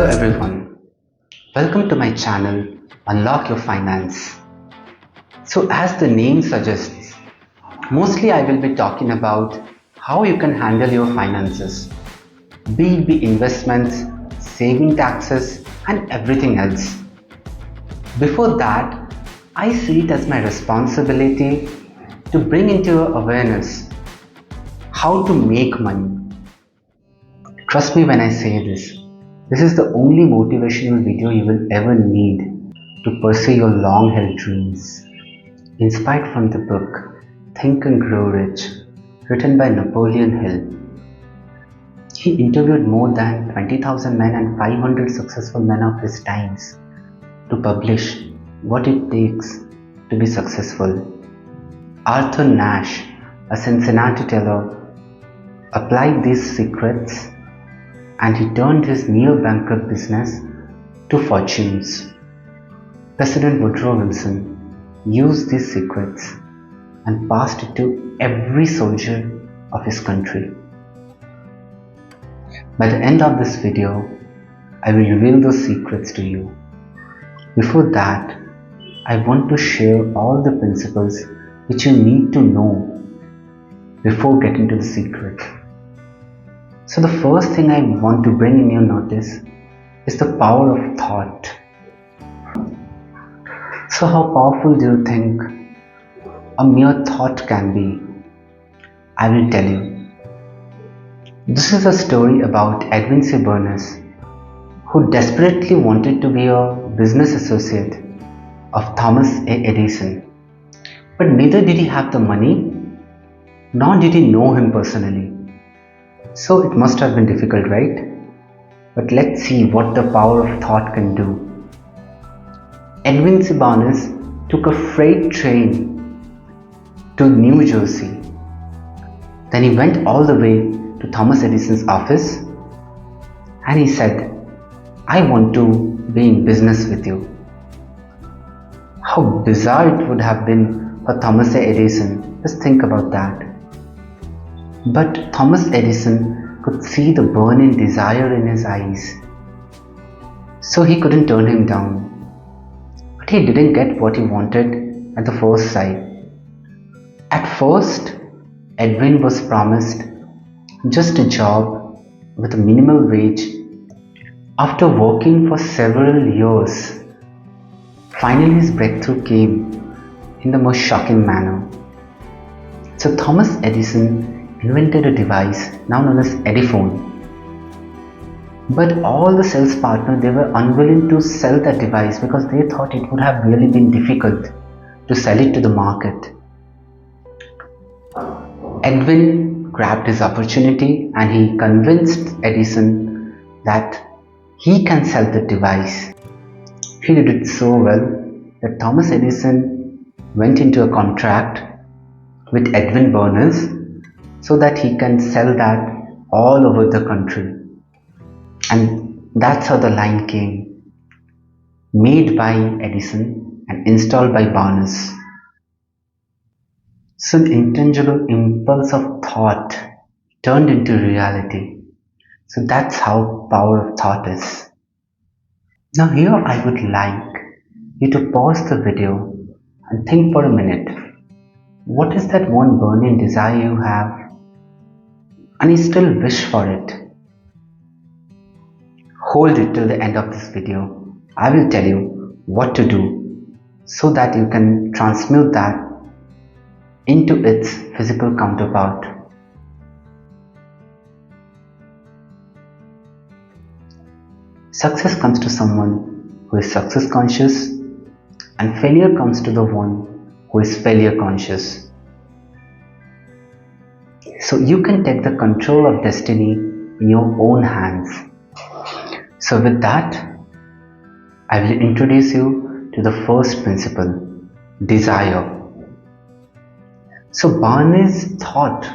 Hello everyone, welcome to my channel Unlock Your Finance. So as the name suggests, mostly I will be talking about how you can handle your finances, be it investments, saving taxes and everything else. Before that, I see it as my responsibility to bring into your awareness how to make money. Trust me when I say this. This is the only motivational video you will ever need to pursue your long-held dreams. Inspired from the book Think and Grow Rich, written by Napoleon Hill. He interviewed more than 20,000 men and 500 successful men of his times to publish what it takes to be successful. Arthur Nash, a Cincinnati teller, applied these secrets and he turned his near-bankrupt business to fortunes. President Woodrow Wilson used these secrets and passed it to every soldier of his country. By the end of this video, I will reveal those secrets to you. Before that, I want to share all the principles which you need to know before getting to the secret. So the first thing I want to bring in your notice is the power of thought. So how powerful do you think a mere thought can be? I will tell you. This is a story about Edwin C. Bernays, who desperately wanted to be a business associate of Thomas A. Edison. But neither did he have the money, nor did he know him personally. So it must have been difficult, right? But let's see what the power of thought can do. Edwin C. Bernays took a freight train to New Jersey. Then he went all the way to Thomas Edison's office and he said, "I want to be in business with you." How bizarre it would have been for Thomas A. Edison. Just think about that. But Thomas Edison could see the burning desire in his eyes. So he couldn't turn him down. But he didn't get what he wanted at the first sight. At first, Edwin was promised just a job with a minimal wage. After working for several years, finally his breakthrough came in the most shocking manner. So Thomas Edison invented a device now known as Ediphone. But all the sales partners, they were unwilling to sell that device because they thought it would have really been difficult to sell it to the market. Edwin grabbed his opportunity and he convinced Edison that he can sell the device. He did it so well that Thomas Edison went into a contract with Edwin Bernays so that he can sell that all over the country. And that's how the line came. Made by Edison and installed by Bernays. So the intangible impulse of thought turned into reality. So that's how power of thought is. Now here I would like you to pause the video and think for a minute. What is that one burning desire you have and you still wish for it? Hold it till the end of this video. I will tell you what to do so that you can transmute that into its physical counterpart. Success comes to someone who is success conscious and failure comes to the one who is failure conscious. So you can take the control of destiny in your own hands. So with that, I will introduce you to the first principle, desire. So Bernays' thought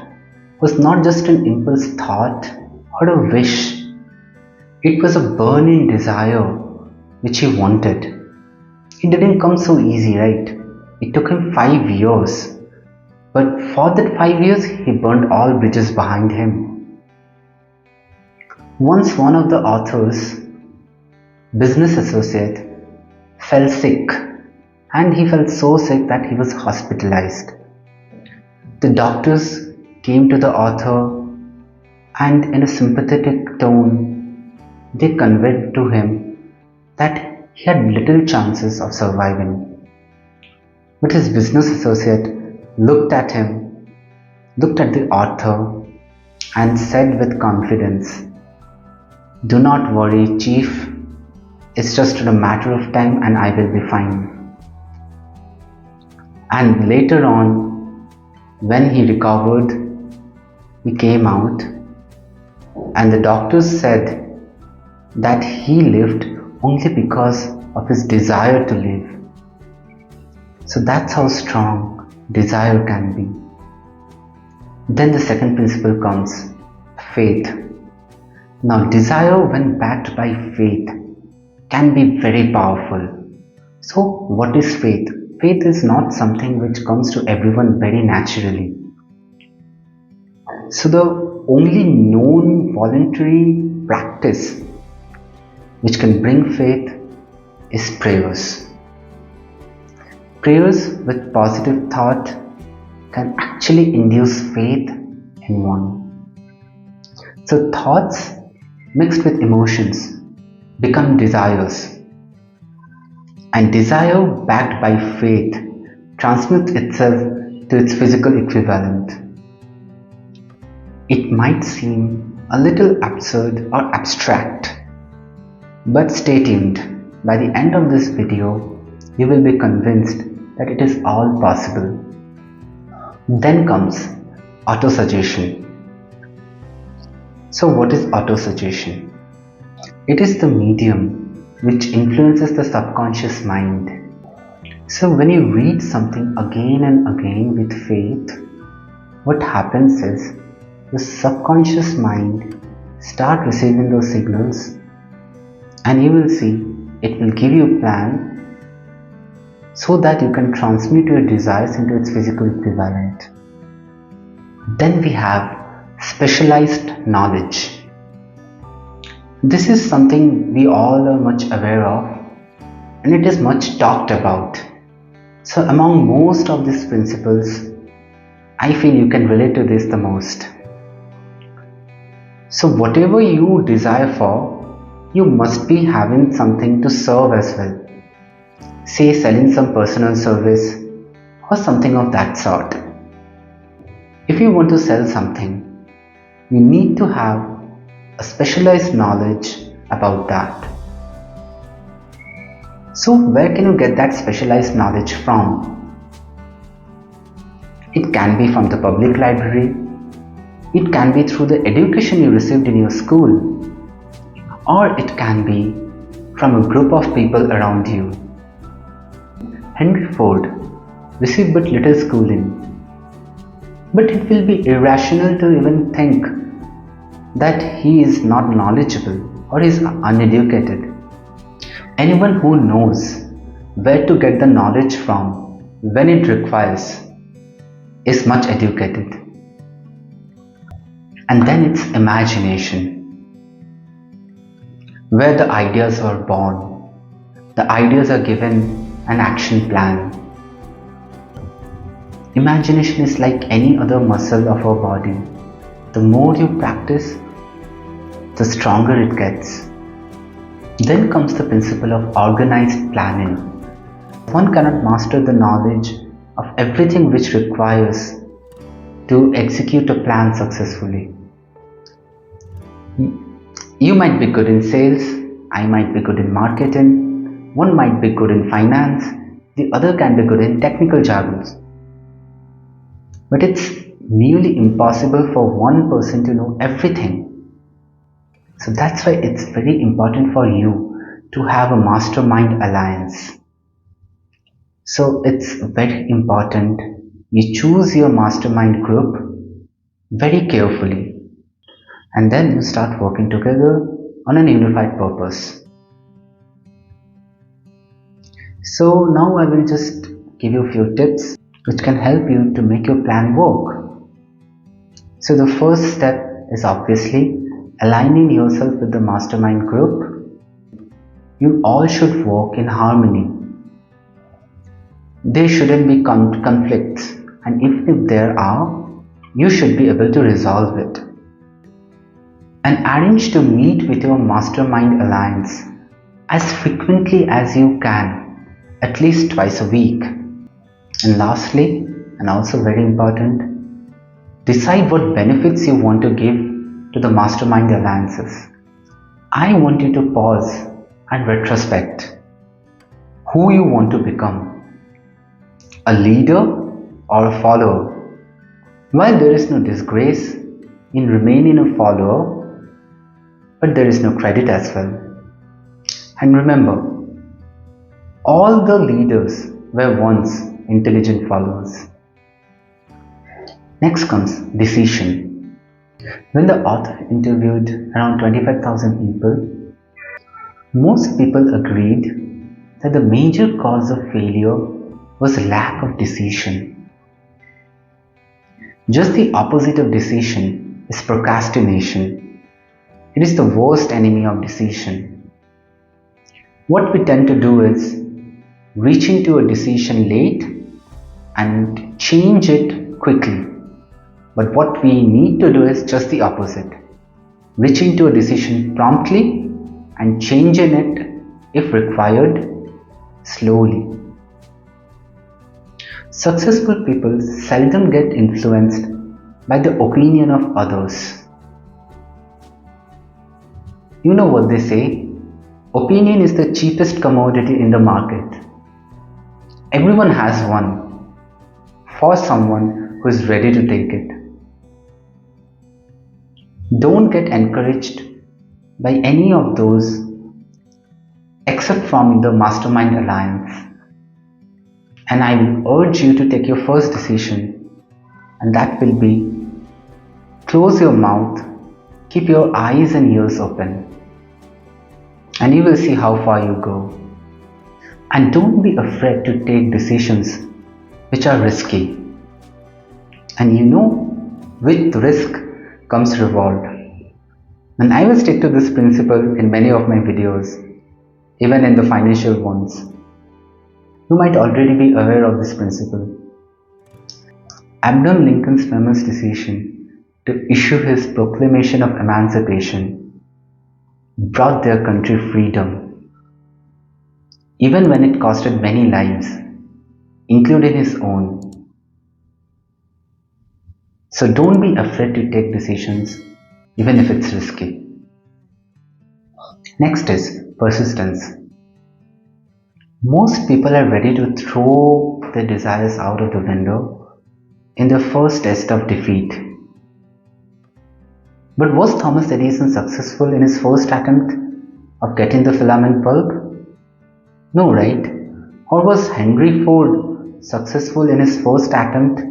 was not just an impulse thought or a wish. It was a burning desire which he wanted. It didn't come so easy, right? It took him 5 years. But for that 5 years, he burned all bridges behind him. Once one of the authors business associate, fell sick, and he felt so sick that he was hospitalized. The doctors came to the author and, in a sympathetic tone, they conveyed to him that he had little chances of surviving. But his business associate looked at him, looked at the author, and said with confidence, "Do not worry, Chief. It's just a matter of time and I will be fine." And later on, when he recovered, he came out, and the doctors said that he lived only because of his desire to live. So that's how strong desire can be. Then the second principle comes, faith. Now, desire, when backed by faith, can be very powerful. So, what is faith? Faith is not something which comes to everyone very naturally. So, the only known voluntary practice which can bring faith is prayers. Prayers with positive thought can actually induce faith in one. So, thoughts mixed with emotions become desires, and desire backed by faith transmits itself to its physical equivalent. It might seem a little absurd or abstract, but stay tuned. By the end of this video, you will be convinced that it is all possible. Then comes autosuggestion. So, what is autosuggestion? It is the medium which influences the subconscious mind. So, when you read something again and again with faith, what happens is the subconscious mind start receiving those signals, and you will see it will give you a plan so that you can transmute your desires into its physical equivalent. Then we have specialized knowledge. This is something we all are much aware of, and it is much talked about. So among most of these principles, I feel you can relate to this the most. So whatever you desire for, you must be having something to serve as well. Say selling some personal service or something of that sort. If you want to sell something, you need to have a specialized knowledge about that. So where can you get that specialized knowledge from? It can be from the public library, it can be through the education you received in your school, or it can be from a group of people around you. Henry Ford received but little schooling, but it will be irrational to even think that he is not knowledgeable or is uneducated. Anyone who knows where to get the knowledge from when it requires is much educated. And then it's imagination, where the ideas are born. The ideas are given an action plan. Imagination is like any other muscle of our body. The more you practice, the stronger it gets. Then comes the principle of organized planning. One cannot master the knowledge of everything which requires to execute a plan successfully. You might be good in sales, I might be good in marketing, one might be good in finance, the other can be good in technical jargons. But it's nearly impossible for one person to know everything. So that's why it's very important for you to have a mastermind alliance. So it's very important you choose your mastermind group very carefully, and then you start working together on an unified purpose. So now I will just give you a few tips which can help you to make your plan work. So the first step is obviously aligning yourself with the mastermind group. You all should work in harmony. There shouldn't be conflicts, and even if there are, you should be able to resolve it. And arrange to meet with your mastermind alliance as frequently as you can, at least twice a week. And lastly, and also very important, decide what benefits you want to give to the mastermind alliances. I want you to pause and retrospect who you want to become, a leader or a follower. While there is no disgrace in remaining a follower, but there is no credit as well. And remember, all the leaders were once intelligent followers. Next comes decision. When the author interviewed around 25,000 people, most people agreed that the major cause of failure was lack of decision. Just the opposite of decision is procrastination. It is the worst enemy of decision. What we tend to do is reach into a decision late and change it quickly. But what we need to do is just the opposite. Reach into a decision promptly and change in it, if required, slowly. Successful people seldom get influenced by the opinion of others. You know what they say? Opinion is the cheapest commodity in the market. Everyone has one, for someone who is ready to take it. Don't get encouraged by any of those except from the Mastermind Alliance. And I will urge you to take your first decision, and that will be close your mouth, keep your eyes and ears open, and you will see how far you go. And don't be afraid to take decisions which are risky. And you know, with risk comes reward. And I will stick to this principle in many of my videos, even in the financial ones. You might already be aware of this principle. Abraham Lincoln's famous decision to issue his Proclamation of Emancipation brought their country freedom, even when it costed many lives, including his own. So don't be afraid to take decisions, even if it's risky. Next is persistence. Most people are ready to throw their desires out of the window in the first test of defeat. But was Thomas Edison successful in his first attempt of getting the filament bulb? No, right? Or was Henry Ford successful in his first attempt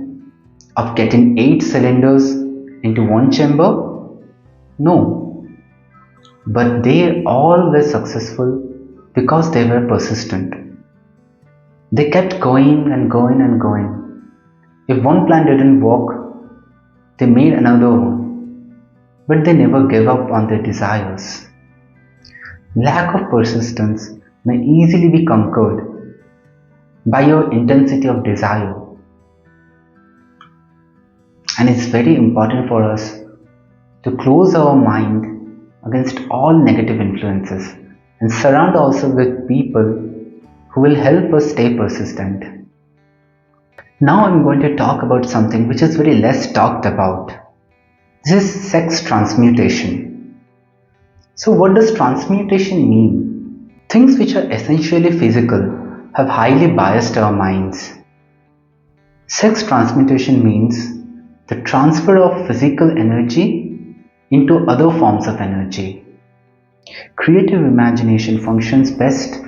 of getting 8 cylinders into one chamber? No. But they all were successful because they were persistent. They kept going and going and going. If one plan didn't work, they made another one. But they never gave up on their desires. Lack of persistence may easily be conquered by your intensity of desire. And it's very important for us to close our mind against all negative influences and surround also with people who will help us stay persistent. Now I'm going to talk about something which is very less talked about. This is sex transmutation. So what does transmutation mean? Things which are essentially physical have highly biased our minds. Sex transmutation means the transfer of physical energy into other forms of energy. Creative imagination functions best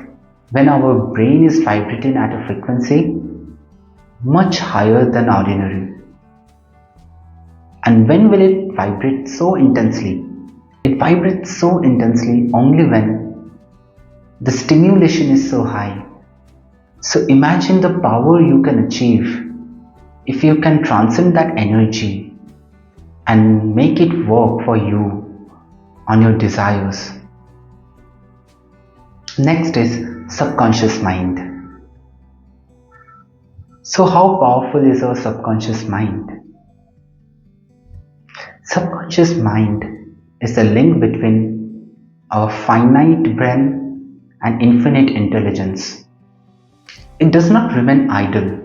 when our brain is vibrating at a frequency much higher than ordinary. And when will it vibrate so intensely? It vibrates so intensely only when the stimulation is so high. So imagine the power you can achieve if you can transcend that energy and make it work for you on your desires. Next is subconscious mind. So, how powerful is our subconscious mind? Subconscious mind is the link between our finite brain and infinite intelligence. It does not remain idle.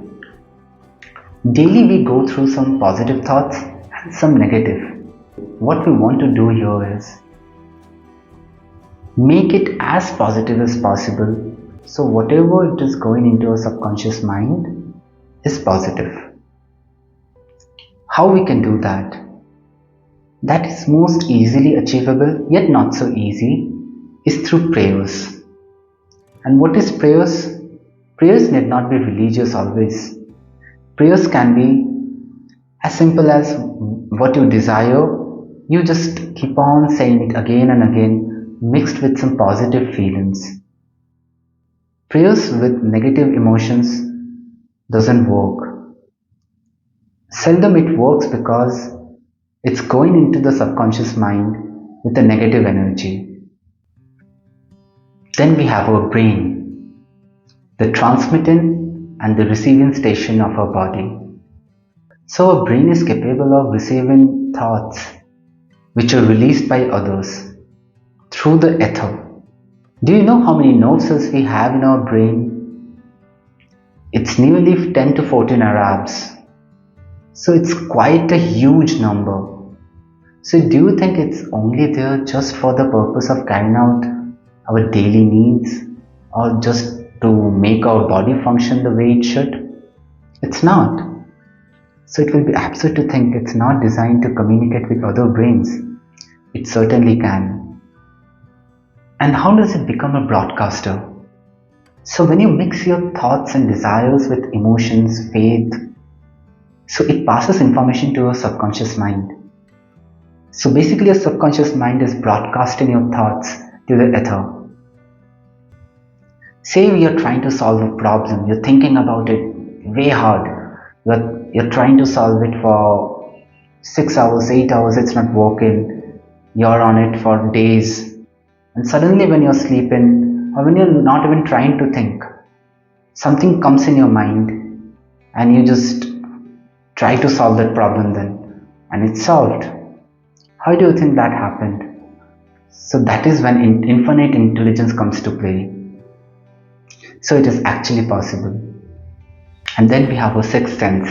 Daily we go through some positive thoughts and some negative. What we want to do here is make it as positive as possible. So whatever it is going into our subconscious mind is positive. How we can do that? That is most easily achievable yet not so easy is through prayers. And what is prayers? Prayers need not be religious always. Prayers can be as simple as what you desire, you just keep on saying it again and again, mixed with some positive feelings. Prayers with negative emotions doesn't work. Seldom it works because it's going into the subconscious mind with a negative energy. Then we have our brain, the transmitting and the receiving station of our body. So our brain is capable of receiving thoughts which are released by others through the ether. Do you know how many nerve cells we have in our brain? It's nearly 10 to 14 Arabs. So it's quite a huge number. So do you think it's only there just for the purpose of carrying out our daily needs or just to make our body function the way it should? It's not. So it will be absurd to think it's not designed to communicate with other brains. It certainly can. And how does it become a broadcaster? So when you mix your thoughts and desires with emotions, faith, so it passes information to your subconscious mind. So basically your subconscious mind is broadcasting your thoughts to the ether. Say you're trying to solve a problem, you're thinking about it way hard. You're trying to solve it for 6 hours, 8 hours, it's not working. You're on it for days. And suddenly when you're sleeping or when you're not even trying to think, something comes in your mind and you just try to solve that problem then and it's solved. How do you think that happened? So that is when infinite intelligence comes to play. So it is actually possible. And then we have our sixth sense,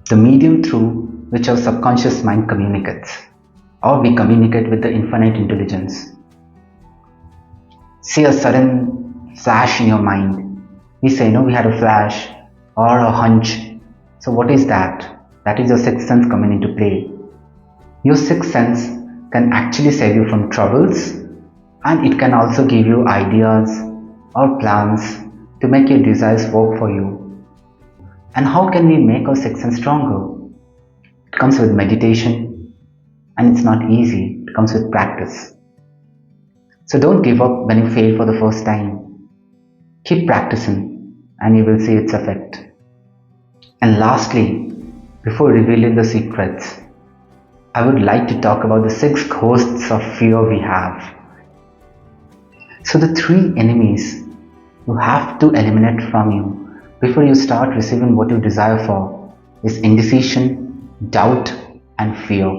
the medium through which our subconscious mind communicates, or we communicate with the infinite intelligence. See a sudden flash in your mind. We say, no, we had a flash or a hunch. So what is that? That is your sixth sense coming into play. Your sixth sense can actually save you from troubles, and it can also give you ideas or plans to make your desires work for you. And how can we make our sixth sense stronger? It comes with meditation, and it's not easy. It comes with practice. So don't give up when you fail for the first time. Keep practicing, and you will see its effect. And lastly, before revealing the secrets, I would like to talk about the 6 hosts of fear we have. So the 3 enemies you have to eliminate from you before you start receiving what you desire for is indecision, doubt, and fear.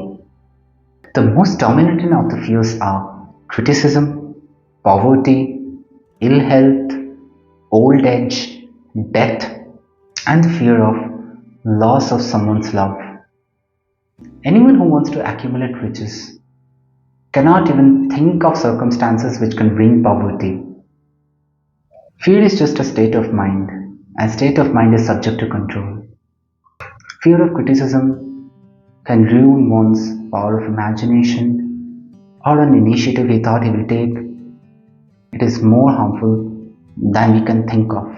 The most dominant of the fears are criticism, poverty, ill health, old age, death, and the fear of loss of someone's love. Anyone who wants to accumulate riches cannot even think of circumstances which can bring poverty. Fear is just a state of mind, and state of mind is subject to control. Fear of criticism can ruin one's power of imagination or an initiative he thought he will take. It is more harmful than we can think of.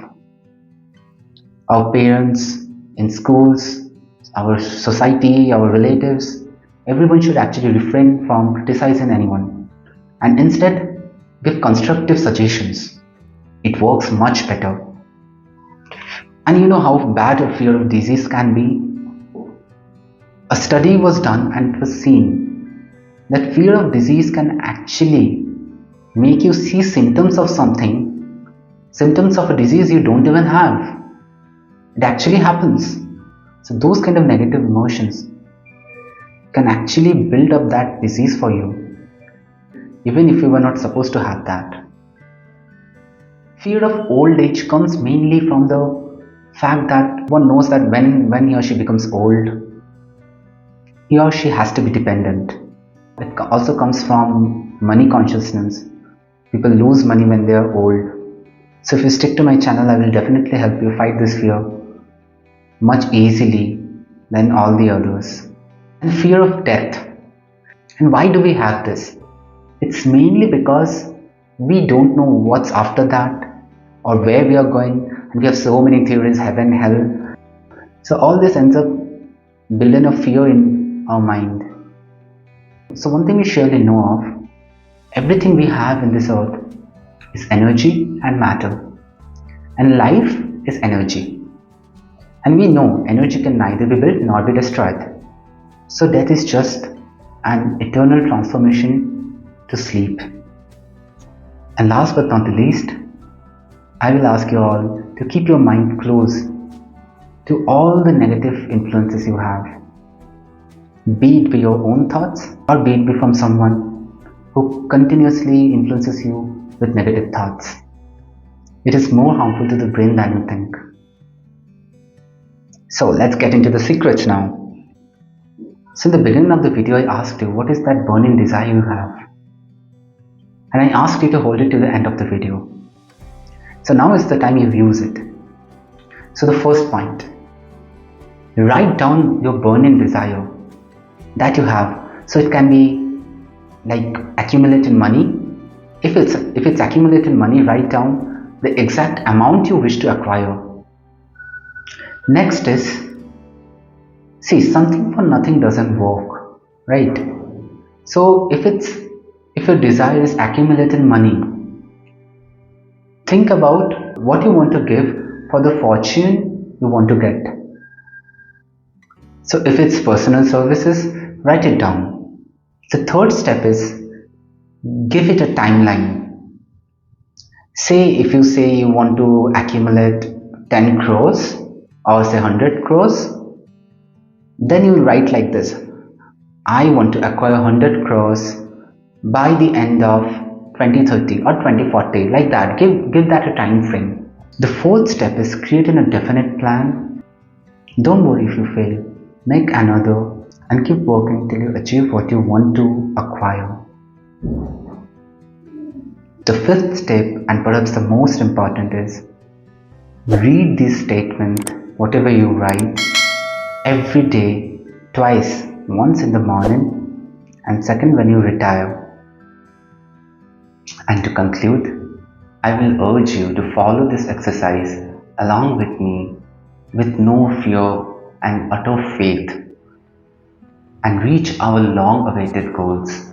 Our parents, in schools, our society, our relatives, everyone should actually refrain from criticizing anyone and instead give constructive suggestions. It works much better. And you know how bad a fear of disease can be? A study was done and it was seen that fear of disease can actually make you see symptoms of something, symptoms of a disease you don't even have. It actually happens. So those kind of negative emotions can actually build up that disease for you, even if you were not supposed to have that. Fear of old age comes mainly from the fact that one knows that when he or she becomes old, he or she has to be dependent. It also comes from money consciousness. People lose money when they are old. So if you stick to my channel, I will definitely help you fight this fear much easily than all the others. And fear of death. And why do we have this? It's mainly because we don't know what's after that or where we are going, and we have so many theories, heaven, hell. So all this ends up building a fear in our mind. So one thing we surely know of, everything we have in this earth is energy and matter. And life is energy. And we know energy can neither be built nor be destroyed. So death is just an eternal transformation to sleep. And last but not the least, I will ask you all to keep your mind close to all the negative influences you have, be it be your own thoughts or be it be from someone who continuously influences you with negative thoughts. It is more harmful to the brain than you think. So let's get into the secrets now. So in the beginning of the video, I asked you what is that burning desire you have, and I asked you to hold it to the end of the video. So now is the time you use it. So the first point, write down your burning desire that you have. So it can be like accumulated money. If it's accumulated money, write down the exact amount you wish to acquire. Next is, see, something for nothing doesn't work, right? So if your desire is accumulated money, think about what you want to give for the fortune you want to get. So if it's personal services, write it down. The third step is, give it a timeline. Say if you say you want to accumulate 10 crores or say 100 crores, then you will write like this: I want to acquire 100 crores by the end of 2030 or 2040, like that. Give that a time frame. The fourth step is creating a definite plan. Don't worry if you fail. Make another and keep working till you achieve what you want to acquire. The fifth step, and perhaps the most important, is read this statement, whatever you write, every day, twice, once in the morning and second when you retire. And to conclude, I will urge you to follow this exercise along with me with no fear and utter faith and reach our long-awaited goals.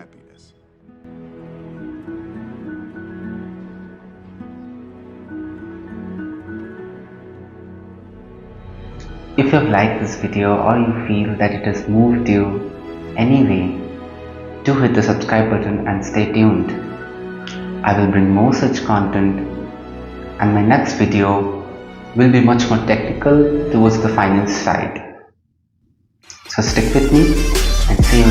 If you have liked this video or you feel that it has moved you anyway, do hit the subscribe button and stay tuned. I will bring more such content, and my next video will be much more technical towards the finance side. So stick with me and see you